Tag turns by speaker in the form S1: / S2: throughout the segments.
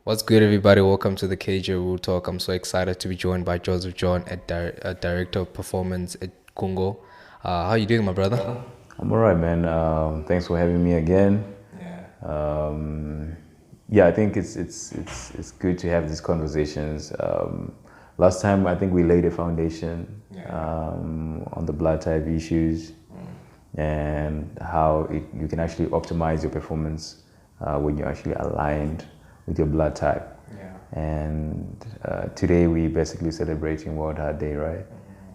S1: What's good, everybody? Welcome to the Thekjrealtalk. I'm so excited to be joined by Joseph John, a director of performance at Kungo. How are you doing, my brother?
S2: I'm all right, man. Thanks for having me again.
S1: Yeah.
S2: Yeah, I think it's good to have these conversations. Last time, I think we laid a foundation on the blood type issues and how you can actually optimize your performance when you're actually aligned with your blood type.
S1: Yeah.
S2: And today we basically celebrating World Heart Day, right?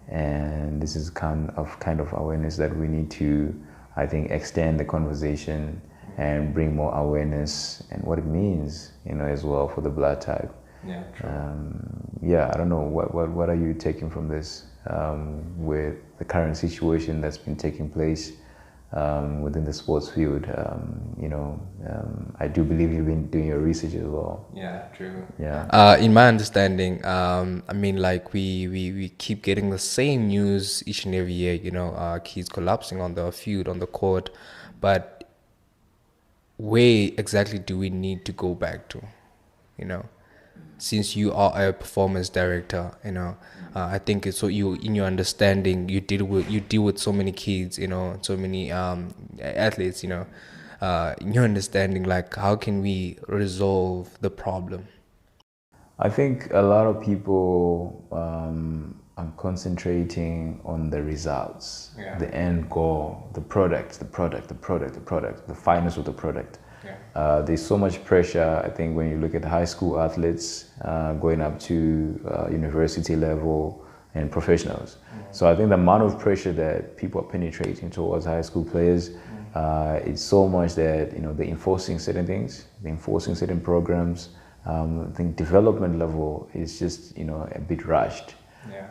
S2: And this is kind of awareness that we need to, I think, extend the conversation and bring more awareness and what it means, as well for the blood type.
S1: Yeah, true.
S2: Yeah, I don't know what are you taking from this with the current situation that's been taking place within the sports field. I do believe you've been doing your research as well.
S1: Yeah, true.
S2: Yeah.
S1: In my understanding, I mean, like we keep getting the same news each and every year. Kids collapsing on the field, on the court, but where exactly do we need to go back to? You know, since you are a performance director, I think it's so you in your understanding you deal with so many kids, so many athletes, in your understanding, like how can we resolve the problem?
S2: I think a lot of people are concentrating on the results,
S1: Yeah.
S2: the end goal, the product, the finals of the product.
S1: Yeah.
S2: There's so much pressure, I think, when you look at high school athletes going up to university level and professionals. So I think the amount of pressure that people are penetrating towards high school players, it's so much that, they're enforcing certain things, they're enforcing certain programs. I think development level is just, a bit rushed.
S1: Yeah.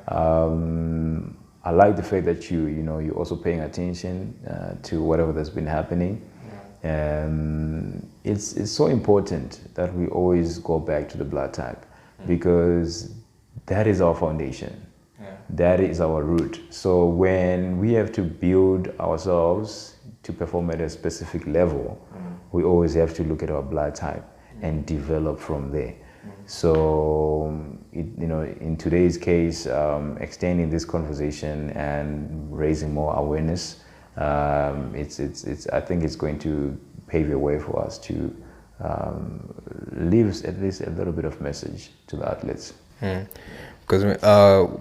S2: I like the fact that you're also paying attention to whatever that's been happening. It's so important that we always go back to the blood type because that is our foundation.
S1: Yeah.
S2: That is our root. So when we have to build ourselves to perform at a specific level, we always have to look at our blood type and develop from there. So, in today's case, extending this conversation and raising more awareness, I think it's going to pave a way for us to leave at least a little bit of message to the athletes.
S1: Because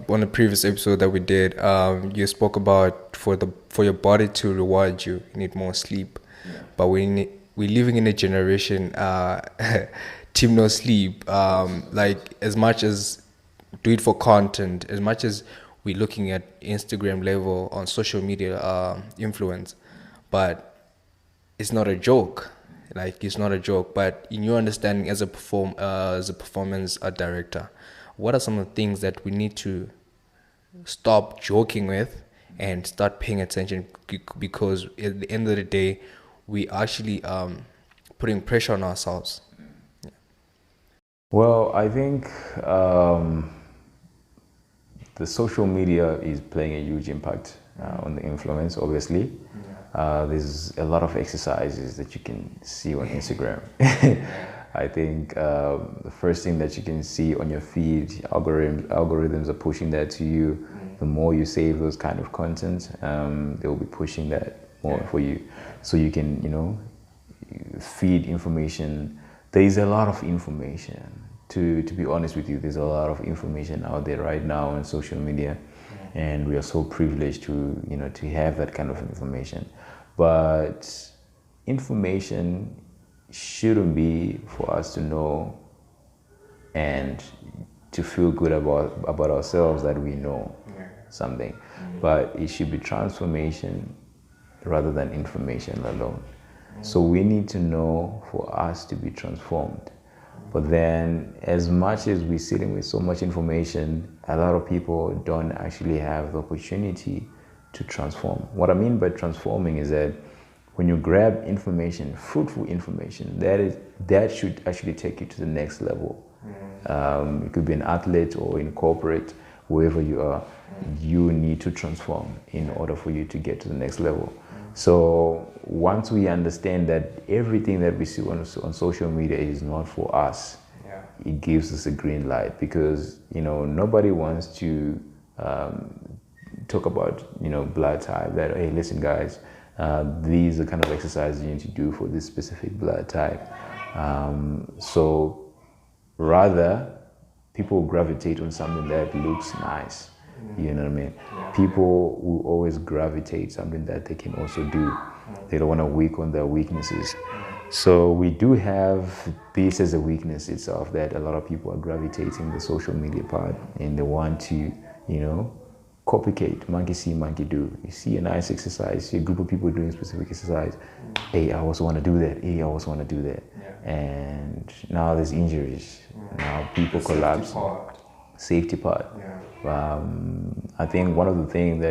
S1: on the previous episode that we did, you spoke about for your body to reward you, you need more sleep. But we're living in a generation, team no sleep. Like as much as do it for content, as much as we're looking at Instagram level on social media influence, but it's not a joke. Like it's not a joke. But in your understanding as a performance director, what are some of the things that we need to stop joking with and start paying attention? Because at the end of the day, we actually putting pressure on ourselves.
S2: Well, I think the social media is playing a huge impact on the influence, obviously. There's a lot of exercises that you can see on Instagram. I think the first thing that you can see on your feed, algorithms are pushing that to you. The more you save those kind of content, they will be pushing that more for you. So you can, feed information. There is a lot of information. To be honest with you, there's a lot of information out there right now on social media, and we are so privileged to have that kind of information. But information shouldn't be for us to know and to feel good about ourselves that we know something, but it should be transformation rather than information alone. So we need to know for us to be transformed. But then, as much as we're sitting with so much information, a lot of people don't actually have the opportunity to transform. What I mean by transforming is that when you grab information, fruitful information, that should actually take you to the next level. It could be an athlete or in corporate, wherever you are, you need to transform in order for you to get to the next level. So once we understand that everything that we see on social media is not for us, it gives us a green light, because nobody wants to talk about blood type, that hey, listen guys, these are the kind of exercises you need to do for this specific blood type. So rather, people gravitate on something that looks nice. You know what I mean? People will always gravitate something that they can also do. They don't want to weak on their weaknesses. So we do have this as a weakness itself, that a lot of people are gravitating the social media part, and they want to, copycat, monkey see, monkey do. You see a nice exercise, see a group of people doing specific exercise. Hey, I also want to do that. Hey, I also want to do that. And now there's injuries. Now people collapse. Safety part. I think one of the things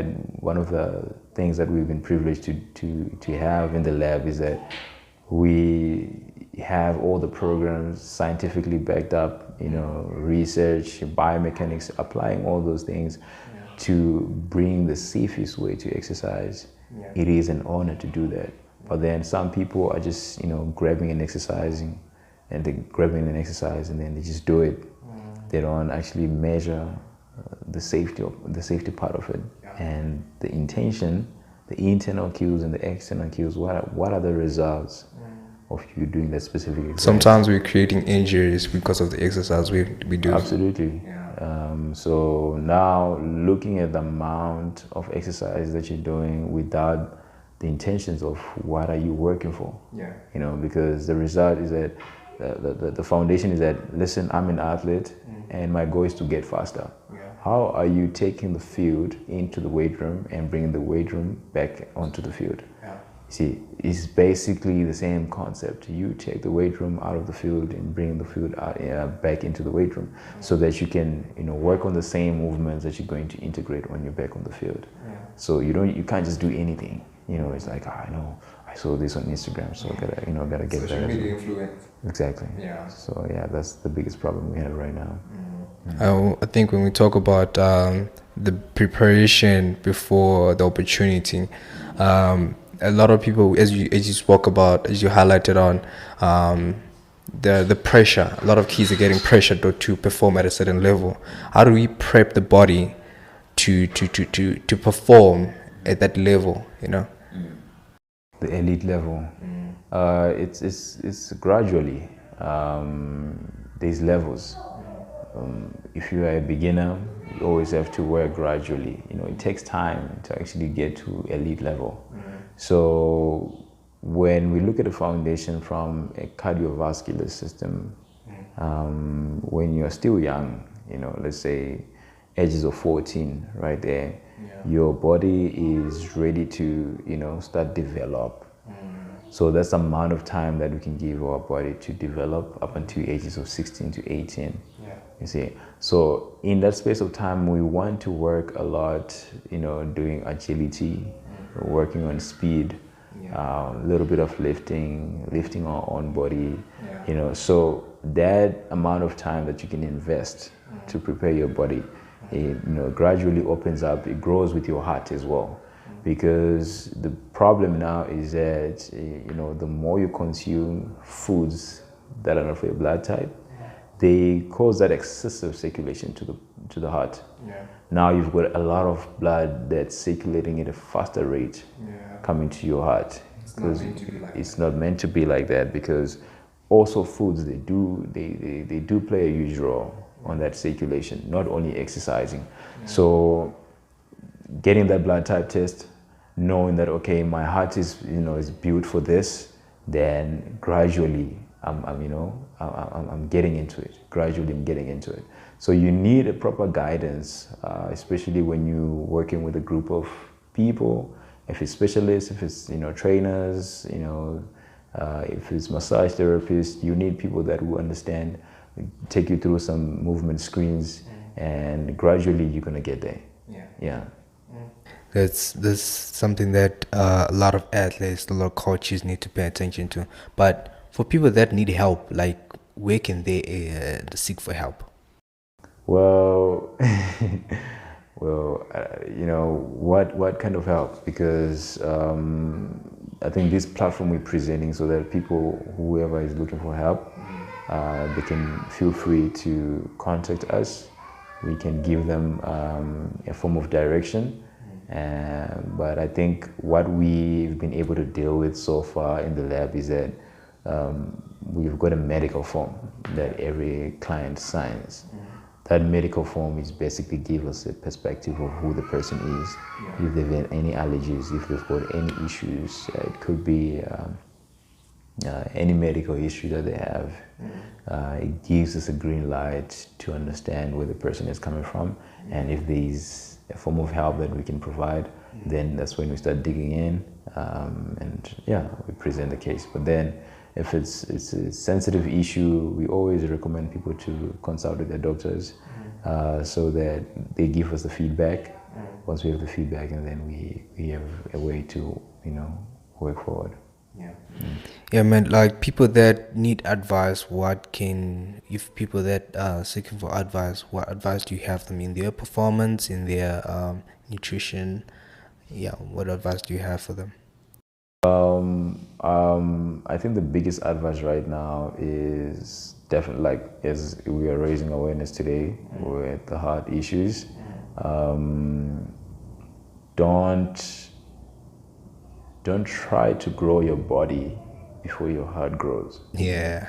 S2: that we've been privileged to have in the lab is that we have all the programs scientifically backed up, research, biomechanics, applying all those things to bring the safest way to exercise. It is an honor to do that. But then some people are just, grabbing and exercising, and then they just do it. They don't actually measure the safety part of it, and the intention, the internal cues and the external cues. What are the results of you doing that specific exercise?
S1: Sometimes we're creating injuries because of the exercise we do.
S2: Absolutely. So now looking at the amount of exercise that you're doing without the intentions of what are you working for? Because the result is that the foundation is that, listen, I'm an athlete and my goal is to get faster. How are you taking the field into the weight room and bringing the weight room back onto the field? See, it's basically the same concept. You take the weight room out of the field and bring the field out, back into the weight room, so that you can work on the same movements that you're going to integrate when you're back on the field. So you can't just do anything. It's like, I know I saw this on Instagram, so I gotta get
S1: social
S2: better.
S1: Media influence.
S2: Exactly. So that's the biggest problem we have right now.
S1: I think when we talk about the preparation before the opportunity, a lot of people, as you spoke about, as you highlighted on, the pressure. A lot of kids are getting pressured to perform at a certain level. How do we prep the body to perform at that level?
S2: The elite level. It's gradually. There's levels. If you are a beginner, you always have to work gradually. It takes time to actually get to elite level. So when we look at the foundation from a cardiovascular system, when you're still young, let's say ages of 14, right there, your body is ready to, start develop. So that's the amount of time that we can give our body to develop up until ages of 16 to 18. You see, so in that space of time, we want to work a lot, doing agility, working on speed, a little bit of lifting our own body, so that amount of time that you can invest to prepare your body, it, gradually opens up. It grows with your heart as well. Because the problem now is that, the more you consume foods that are not for your blood type, they cause that excessive circulation to the heart. Now you've got a lot of blood that's circulating at a faster rate coming to your heart. Because it's not meant to be like that, because also foods, they do play a huge role on that circulation, not only exercising. So getting that blood type test, knowing that, okay, my heart is built for this, then gradually I'm getting into it. Gradually I'm getting into it. So you need a proper guidance, especially when you're working with a group of people. If it's specialists, if it's trainers, if it's massage therapists, you need people that will understand, take you through some movement screens, and gradually you're gonna get there.
S1: That's something that a lot of athletes, a lot of coaches need to pay attention to. But for people that need help, like, where can they seek for help?
S2: Well, what kind of help? Because I think this platform we're presenting, so that people, whoever is looking for help, they can feel free to contact us. We can give them a form of direction. But I think what we've been able to deal with so far in the lab is that we've got a medical form that every client signs. That medical form is basically give us a perspective of who the person is, if they've had any allergies, if they've got any issues. It could be any medical issue that they have. It gives us a green light to understand where the person is coming from, and if there's a form of help that we can provide, then that's when we start digging in, and we present the case. But then if it's a sensitive issue, we always recommend people to consult with their doctors, so that they give us the feedback. Once we have the feedback, and then we have a way to work forward.
S1: Yeah, man, like people that need advice, if people that are seeking for advice, what advice do you have them in their performance, in their nutrition? Yeah, what advice do you have for them?
S2: I think the biggest advice right now is definitely, like, as we are raising awareness today with the heart issues, don't try to grow your body before your heart grows.
S1: Yeah.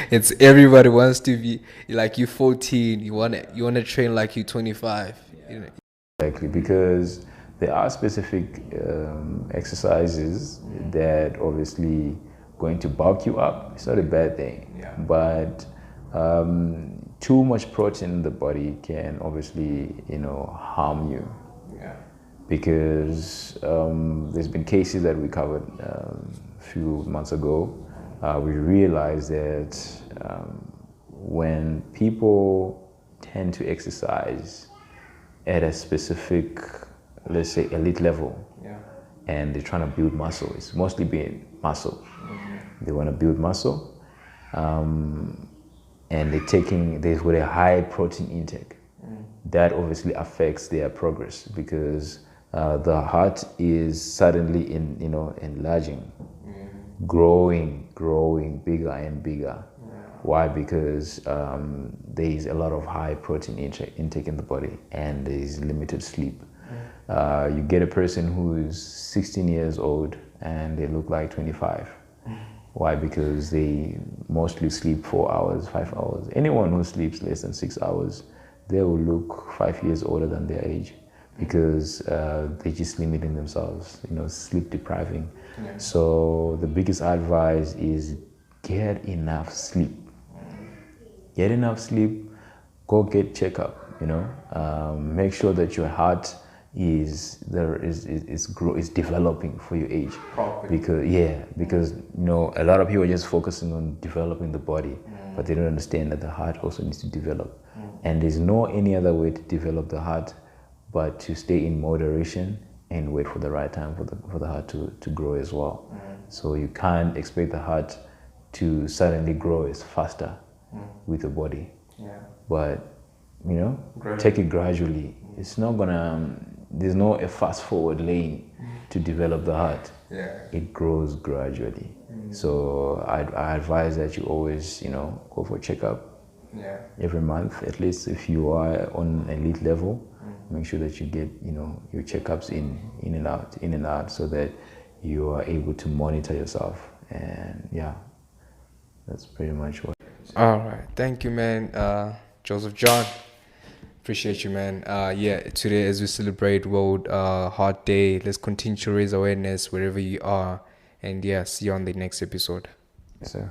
S1: It's everybody wants to be like you 14, you want to train like you 25.
S2: Exactly, because there are specific exercises that obviously going to bulk you up. It's not a bad thing, but too much protein in the body can obviously harm you. Because there's been cases that we covered a few months ago. We realized that when people tend to exercise at a specific, let's say, elite level, and they're trying to build muscle, it's mostly being muscle. They want to build muscle, and they've got a high protein intake. That obviously affects their progress, because the heart is suddenly enlarging, growing bigger and bigger. Why? Because there is a lot of high protein intake in the body, and there is limited sleep. You get a person who is 16 years old and they look like 25. Why? Because they mostly sleep 4 hours, 5 hours. Anyone who sleeps less than 6 hours, they will look 5 years older than their age, because they're just limiting themselves, sleep depriving. So the biggest advice is get enough sleep. Get enough sleep, go get checkup, make sure that your heart is developing for your age. Properly. Because a lot of people are just focusing on developing the body, but they don't understand that the heart also needs to develop. And there's no any other way to develop the heart but to stay in moderation and wait for the right time for the heart to grow as well. So you can't expect the heart to suddenly grow as faster with the body. But take it gradually. It's not gonna. There's no a fast forward lane to develop the heart. It grows gradually. So I advise that you always go for a checkup every month, at least if you are on elite level. Make sure that you get your checkups in and out, so that you are able to monitor yourself. And that's pretty much what.
S1: All right, thank you, man. Joseph John, appreciate you, man. Today as we celebrate World Heart Day, let's continue to raise awareness wherever you are, and see you on the next episode.
S2: Yes, sir.